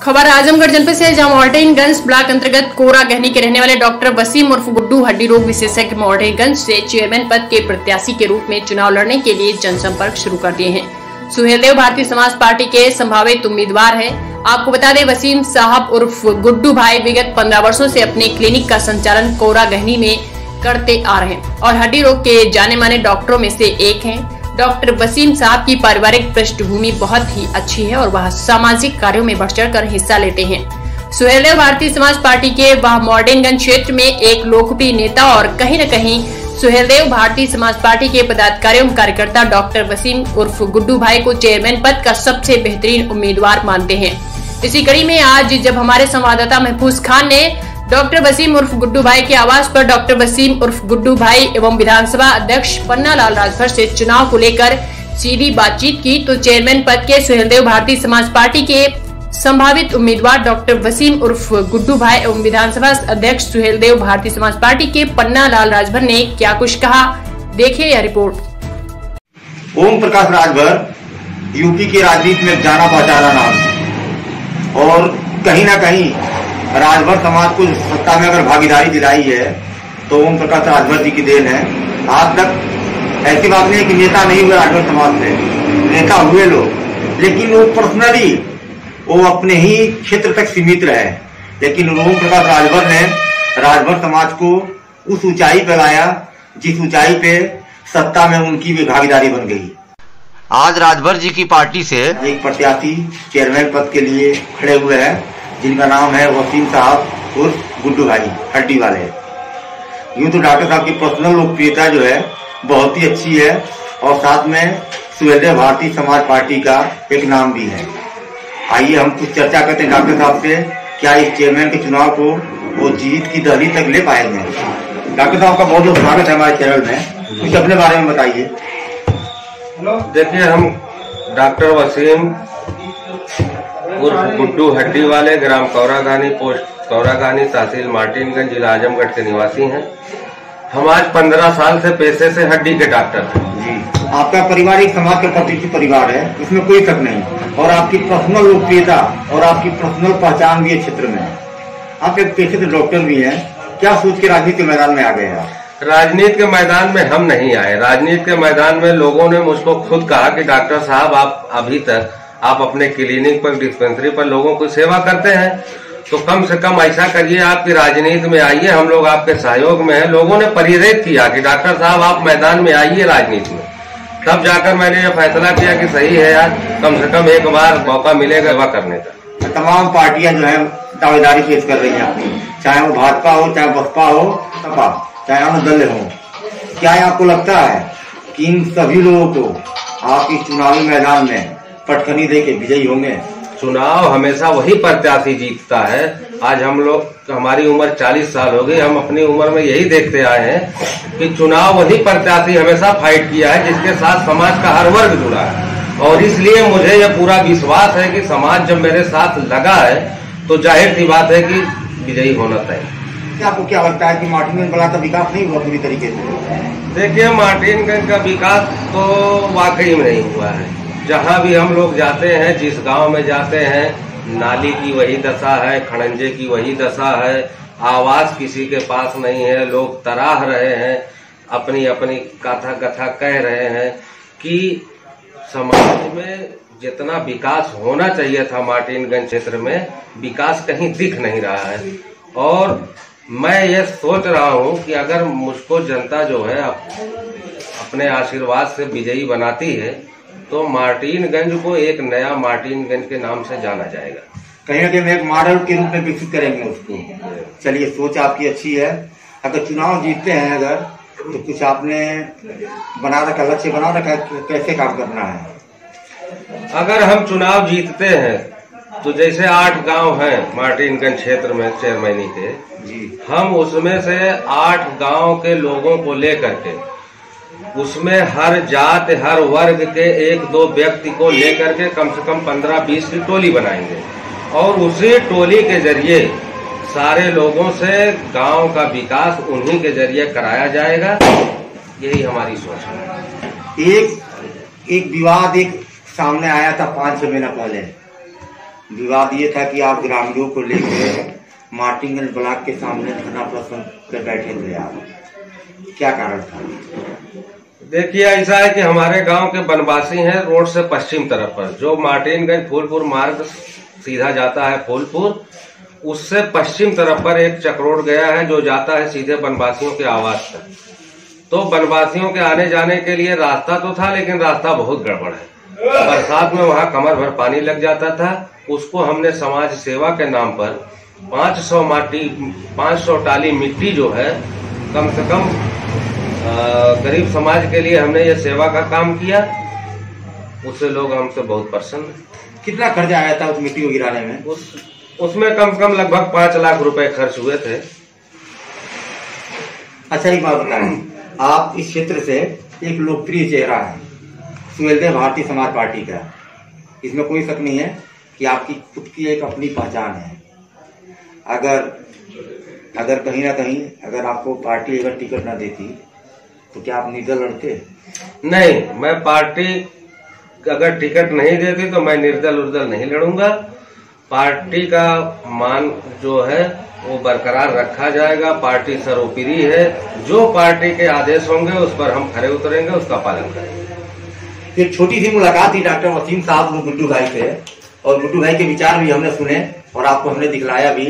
खबर आजमगढ़ जनपद से, जहां मोहर्टिनगंज ब्लॉक अंतर्गत कोरा गहनी के रहने वाले डॉक्टर वसीम उर्फ गुड्डू हड्डी रोग विशेषज्ञ मोहर्टिनगंज से चेयरमैन पद के प्रत्याशी के रूप में चुनाव लड़ने के लिए जनसंपर्क शुरू कर दिए हैं। सुहेलदेव भारतीय समाज पार्टी के संभावित उम्मीदवार है। आपको बता दें, वसीम साहब उर्फ गुड्डू भाई विगत 15 वर्षों से अपने क्लिनिक का संचालन कोरा गहनी में करते आ रहे हैं और हड्डी रोग के जाने माने डॉक्टरों में से एक हैं। डॉक्टर वसीम साहब की पारिवारिक पृष्ठभूमि बहुत ही अच्छी है और वह सामाजिक कार्यों में बढ़ चढ़कर हिस्सा लेते हैं। सुहेलदेव भारतीय समाज पार्टी के वह मोहर्टिनगंज क्षेत्र में एक लोकप्रिय नेता और कहीं न कहीं सुहेलदेव भारतीय समाज पार्टी के पदाधिकारी एवं कार्यकर्ता डॉक्टर वसीम उर्फ गुड्डू भाई को चेयरमैन पद का सबसे बेहतरीन उम्मीदवार मानते हैं। इसी कड़ी में आज जब हमारे संवाददाता महफूज खान ने डॉक्टर वसीम उर्फ गुड्डू भाई के आवास पर डॉक्टर वसीम उर्फ गुड्डू भाई एवं विधानसभा अध्यक्ष पन्नालाल राजभर से चुनाव को लेकर सीधी बातचीत की, तो चेयरमैन पद के सुहेलदेव भारतीय समाज पार्टी के संभावित उम्मीदवार डॉक्टर वसीम उर्फ गुड्डू भाई एवं विधानसभा अध्यक्ष सुहेलदेव भारतीय समाज पार्टी के पन्नालाल राजभर ने क्या कुछ कहा, देखिए यह रिपोर्ट। ओम प्रकाश राजभर यूपी की राजनीति में जाना पहचाना नाम और कहीं ना कहीं राजभर समाज को सत्ता में अगर भागीदारी दिलाई है तो ओम प्रकाश राजभर जी की देन है। आज तक ऐसी बात नहीं है कि नेता नहीं हुए राजभर समाज से, नेता हुए लोग, लेकिन वो पर्सनली वो अपने ही क्षेत्र तक सीमित रहे। लेकिन ओम प्रकाश राजभर ने राजभर समाज को उस ऊंचाई पे लाया जिस ऊंचाई पे सत्ता में उनकी भी भागीदारी बन गई। आज राजभर जी की पार्टी से एक प्रत्याशी चेयरमैन पद के लिए खड़े हुए हैं, जिनका नाम है वसीम साहब उर्फ गुड्डू भाई हड्डी वाले। यूं तो डॉक्टर साहब की पर्सनल लोकप्रियता जो है बहुत ही अच्छी है और साथ में सुहेलदेव भारतीय समाज पार्टी का एक नाम भी है। आइए हम कुछ चर्चा करते हैं डॉक्टर साहब से, क्या इस चेयरमैन के चुनाव को वो जीत की दहलीज तक ले पाएंगे। डॉक्टर साहब का बहुत बहुत स्वागत है हमारे चैनल में, कुछ अपने बारे में बताइए। देखिए, हम डॉक्टर वसीम उर्फ गुड्डू हड्डी वाले, ग्राम कौरागानी, पोस्ट कौरागानी, तहसील मोहर्टिनगंज, जिला आजमगढ़ के निवासी हैं। हम आज 15 साल से पेशे से हड्डी के डॉक्टर हैं। जी, आपका परिवार एक समाज का प्रतिष्ठित परिवार है, इसमें कोई शक नहीं, और आपकी पर्सनल लोकप्रियता और आपकी पर्सनल पहचान भी है क्षेत्र में। आप एक पेशे से डॉक्टर भी हैं, क्या सोच के राजनीति के मैदान में आ गए आप? राजनीति के मैदान में हम नहीं आए। राजनीति के मैदान में लोगों ने मुझको खुद कहा कि डॉक्टर साहब, आप अभी तक आप अपने क्लिनिक पर, डिस्पेंसरी पर लोगों को सेवा करते हैं, तो कम से कम ऐसा करिए, आपकी राजनीति में आइए, हम लोग आपके सहयोग में हैं। लोगों ने प्रेरित किया कि डॉक्टर साहब आप मैदान में आइए राजनीति में। तब जाकर मैंने ये फैसला किया कि सही है यार, कम से कम एक बार मौका मिलेगा वह करने का। तमाम पार्टियां जो है दावेदारी पेश कर रही हैं अपनी, चाहे वो भाजपा हो, चाहे बसपा हो, सपा, चाहे अन्य दल हो। क्या आपको लगता है कि इन सभी लोगों को आप इस चुनावी मैदान में पटखनी दे के विजयी होंगे? चुनाव हमेशा वही प्रत्याशी जीतता है। आज हम लोग, हमारी उम्र 40 साल हो गई, हम अपनी उम्र में यही देखते आए हैं कि चुनाव वही प्रत्याशी हमेशा फाइट किया है जिसके साथ समाज का हर वर्ग जुड़ा है। और इसलिए मुझे यह पूरा विश्वास है कि समाज जब मेरे साथ लगा है तो जाहिर सी बात है कि विजयी होना तय। आपको क्या लगता है कि मोहर्टिनगंज का विकास नहीं हुआ पूरी तरीके से? देखिए, मोहर्टिनगंज का विकास तो वाकई में नहीं हुआ है। जहाँ भी हम लोग जाते हैं, जिस गांव में जाते हैं, नाली की वही दशा है, खड़ंजे की वही दशा है, आवास किसी के पास नहीं है, लोग तराह रहे हैं, अपनी अपनी कथा कथा कह रहे हैं कि समाज में जितना विकास होना चाहिए था मोहर्टिनगंज क्षेत्र में, विकास कहीं दिख नहीं रहा है। और मैं ये सोच रहा हूँ कि अगर मुझको जनता जो है अपने आशीर्वाद से विजयी बनाती है तो मोहर्टिनगंज को एक नया मोहर्टिनगंज के नाम से जाना जाएगा। कहीं ना कहीं एक मॉडल के रूप में विकसित करेंगे उसको। चलिए, सोच आपकी अच्छी है। अगर चुनाव जीतते हैं अगर, तो कुछ आपने बना रखा, लक्ष्य बना रखा, कैसे काम करना है? अगर हम चुनाव जीतते हैं तो जैसे 8 गांव हैं मोहर्टिनगंज क्षेत्र में चेयरमैनी के जी, हम उसमें से 8 गांव के लोगों को लेकर के, उसमें हर जात हर वर्ग के 1-2 व्यक्ति को लेकर के कम से कम 15-20 की टोली बनाएंगे और उसी टोली के जरिए सारे लोगों से गांव का विकास उन्हीं के जरिए कराया जाएगा। यही हमारी सोच है। एक विवाद एक सामने आया था 5-6 महीना पहले, विवाद ये था कि आप ग्रामीणों को लेकर मार्टिनगंज ब्लॉक के सामने धरना प्रदर्शन कर बैठे थे आप, क्या कारण था? देखिए, ऐसा है कि हमारे गांव के वनवासी हैं रोड से पश्चिम तरफ पर, जो मार्टिनगंज फूलपुर मार्ग सीधा जाता है फूलपुर, उससे पश्चिम तरफ पर एक चक्रोड गया है जो जाता है सीधे वनवासियों के आवास तक। तो वनवासियों के आने जाने के लिए रास्ता तो था, लेकिन रास्ता बहुत गड़बड़ है। बरसात में वहां कमर भर पानी लग जाता था। उसको हमने समाज सेवा के नाम पर 500 टाली मिट्टी जो है, कम से कम गरीब समाज के लिए हमने ये सेवा का काम किया। उससे लोग हमसे बहुत प्रसन्न हैं। कितना खर्चा आया था उस मिट्टी को गिराने में? उसमें कम से कम लगभग 5 लाख रुपए खर्च हुए थे। अच्छा, एक बात बताएं, आप इस क्षेत्र से एक लोकप्रिय चेहरा है सुहेलदेव भारतीय समाज पार्टी का, इसमें कोई शक नहीं है कि आपकी खुद की एक अपनी पहचान है। अगर कहीं ना कहीं अगर आपको पार्टी अगर टिकट ना देती तो क्या आप निर्दल लड़ते? नहीं, मैं पार्टी अगर टिकट नहीं देती तो मैं निर्दल उर्दल नहीं लड़ूंगा। पार्टी का मान जो है वो बरकरार रखा जाएगा। पार्टी सर्वोपरि है। जो पार्टी के आदेश होंगे उस पर हम खरे उतरेंगे, उसका पालन करेंगे। एक छोटी सी मुलाकात थी डॉक्टर वसीम साहब और गुड्डू भाई से, और गुड्डू भाई के विचार भी हमने सुने और आपको हमने दिखलाया भी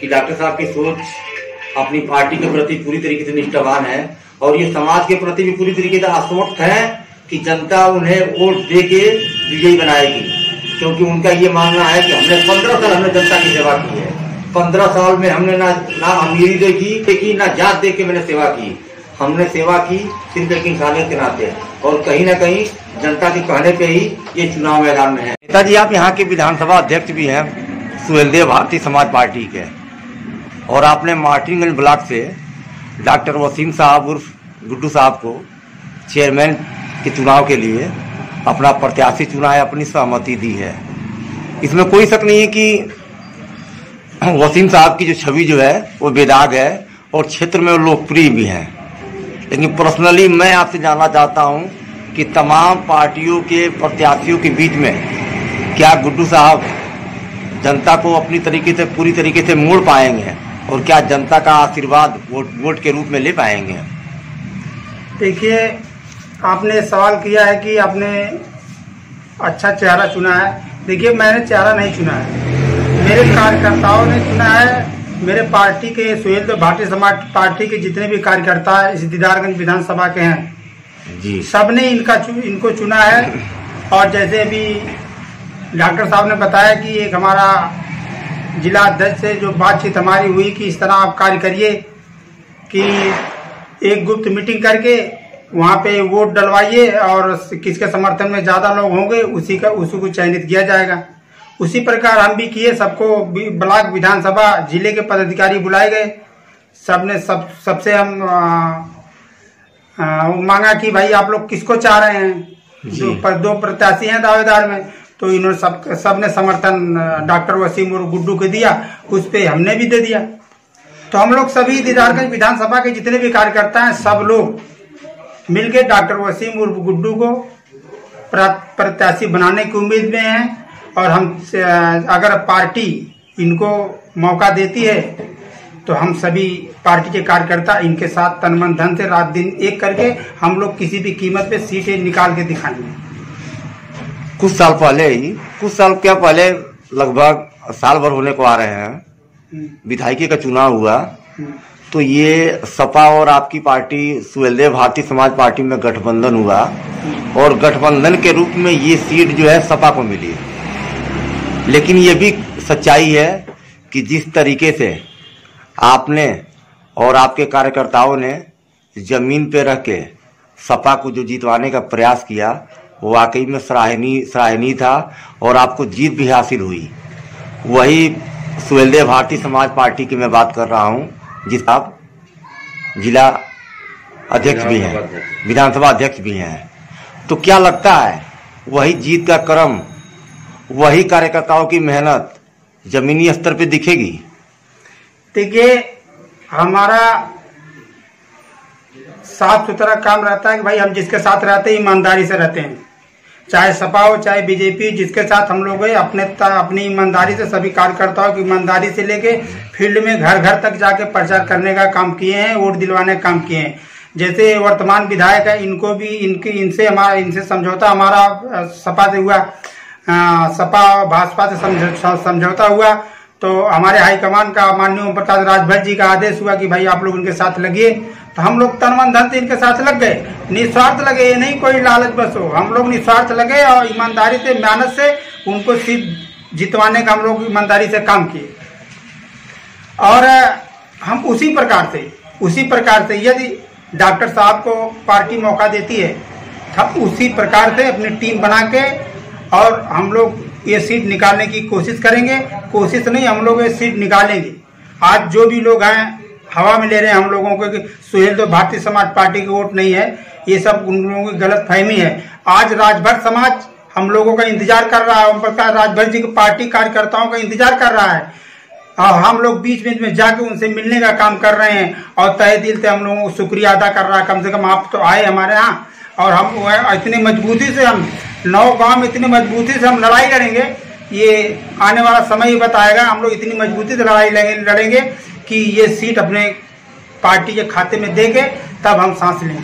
कि डॉक्टर साहब की सोच अपनी पार्टी के प्रति पूरी तरीके से निष्ठावान है और ये समाज के प्रति भी पूरी तरीके से आश्वस्त है कि जनता उन्हें वोट दे के विजयी बनाएगी, क्योंकि उनका ये मानना है कि हमने 15 साल हमने जनता की सेवा की है। 15 साल में हमने ना अमीरी देखी ना जात देख के मैंने सेवा की। हमने सेवा की सिर्फ एक इंसानियत के नाते, और कहीं ना कहीं जनता के कहने पे ही ये चुनाव मैदान में है। नेताजी, आप यहाँ के विधानसभा अध्यक्ष भी हैं सुहेलदेव भारतीय समाज पार्टी के, और आपने मार्टिनगंज ब्लॉक से डॉक्टर वसीम साहब उर्फ गुड्डू साहब को चेयरमैन के चुनाव के लिए अपना प्रत्याशी चुना है, अपनी सहमति दी है। इसमें कोई शक नहीं है कि वसीम साहब की जो छवि जो है वो बेदाग है और क्षेत्र में वो लोकप्रिय भी हैं। लेकिन पर्सनली मैं आपसे जानना चाहता हूं कि तमाम पार्टियों के प्रत्याशियों के बीच में क्या गुड्डू साहब जनता को अपनी तरीके से पूरी तरीके से मोड़ पाएंगे और क्या जनता का आशीर्वाद वोट के रूप में ले पाएंगे? देखिए, आपने सवाल किया है कि आपने अच्छा चेहरा चुना है। देखिए, मैंने चेहरा नहीं चुना है, मेरे कार्यकर्ताओं ने चुना है। मेरे पार्टी के सुहेलदेव भारतीय समाज पार्टी के जितने भी कार्यकर्ता इस दीदारगंज विधानसभा के हैं जी, सबने इनको चुना है। और जैसे अभी डॉक्टर साहब ने बताया कि एक हमारा जिला अध्यक्ष से जो बातचीत हमारी हुई कि इस तरह आप कार्य करिए कि एक गुप्त मीटिंग करके वहाँ पे वोट डलवाइए और किसके समर्थन में ज्यादा लोग होंगे उसी को चयनित किया जाएगा। उसी प्रकार हम भी किए। सबको ब्लॉक विधानसभा जिले के पदाधिकारी बुलाए गए। सबसे हम मांगा कि भाई आप लोग किसको चाह रहे हैं। दो प्रत्याशी हैं दावेदार में, तो इन्होंने सबने समर्थन डॉक्टर वसीम और गुड्डू को दिया। उस पे हमने भी दे दिया। तो हम लोग सभी दीदारगंज विधानसभा के जितने भी कार्यकर्ता हैं सब लोग मिलकर डॉक्टर वसीम उर्फ गुड्डू को प्रत्याशी बनाने की उम्मीद में हैं। और हम अगर पार्टी इनको मौका देती है तो हम सभी पार्टी के कार्यकर्ता इनके साथ तन मन धन से रात दिन एक करके हम लोग किसी भी कीमत पे सीटें निकाल के दिखाएंगे। कुछ साल पहले लगभग साल भर होने को आ रहे हैं, विधायकी का चुनाव हुआ, तो ये सपा और आपकी पार्टी सुहेलदेव भारतीय समाज पार्टी में गठबंधन हुआ और गठबंधन के रूप में ये सीट जो है सपा को मिली। लेकिन ये भी सच्चाई है कि जिस तरीके से आपने और आपके कार्यकर्ताओं ने जमीन पे रख के सपा को जो जीतवाने का प्रयास किया वो वाकई में सराहनीय था और आपको जीत भी हासिल हुई। वही सुहेलदेव भारतीय समाज पार्टी की मैं बात कर रहा हूँ, जिस आप जिला अध्यक्ष भी हैं, विधानसभा अध्यक्ष भी हैं। तो क्या लगता है वही जीत का क्रम, वही कार्यकर्ताओं की मेहनत जमीनी स्तर पे दिखेगी? देखिए, हमारा साफ सुथरा काम रहता है कि भाई हम जिसके साथ रहते हैं ईमानदारी से रहते हैं। चाहे सपा हो चाहे बीजेपी, जिसके साथ हम लोग अपनी ईमानदारी से, सभी कार्यकर्ताओं की ईमानदारी से लेके फील्ड में घर घर तक जाके प्रचार करने का काम किए हैं, वोट दिलवाने का काम किए हैं। जैसे वर्तमान विधायक है, इनको भी इनसे समझौता हमारा सपा से हुआ, सपा भाजपा से समझौता हुआ, तो हमारे हाईकमान का माननीय ओम प्रकाश राजभर जी का आदेश हुआ कि भाई आप लोग इनके साथ लगिए, तो हम लोग तन मन धन से इनके साथ लग गए, निस्वार्थ लगे, ये नहीं कोई लालच बस हो, हम लोग निस्वार्थ लगे और ईमानदारी से, मेहनत से उनको सीट जितवाने का हम लोग ईमानदारी से काम किए। और हम उसी प्रकार से यदि डॉक्टर साहब को पार्टी मौका देती है, हम उसी प्रकार से अपनी टीम बना के और हम लोग ये सीट निकालने की कोशिश करेंगे। कोशिश नहीं, हम लोग ये सीट निकालेंगे। आज जो भी लोग हैं हवा में ले रहे हैं हम लोगों को कि सुहेल तो भारतीय समाज पार्टी की वोट नहीं है, ये सब उन लोगों की गलत फहमी है। आज राजभर समाज हम लोगों का इंतजार कर रहा है, ओम प्रकाश राजभर जी की पार्टी कार्यकर्ताओं का इंतजार कर रहा है, और हम लोग बीच बीच में जाके उनसे मिलने का काम कर रहे हैं और तहे दिल से हम लोगों को शुक्रिया अदा कर रहा है। कम से कम आप तो आए हमारे यहाँ, और हम इतनी मजबूती से, हम 9 गांव में इतनी मजबूती से हम लड़ाई लड़ेंगे, ये आने वाला समय ही बताएगा। हम लोग इतनी मजबूती से लड़ाई लड़ेंगे कि ये सीट अपने पार्टी के खाते में देके तब हम सांस लेंगे।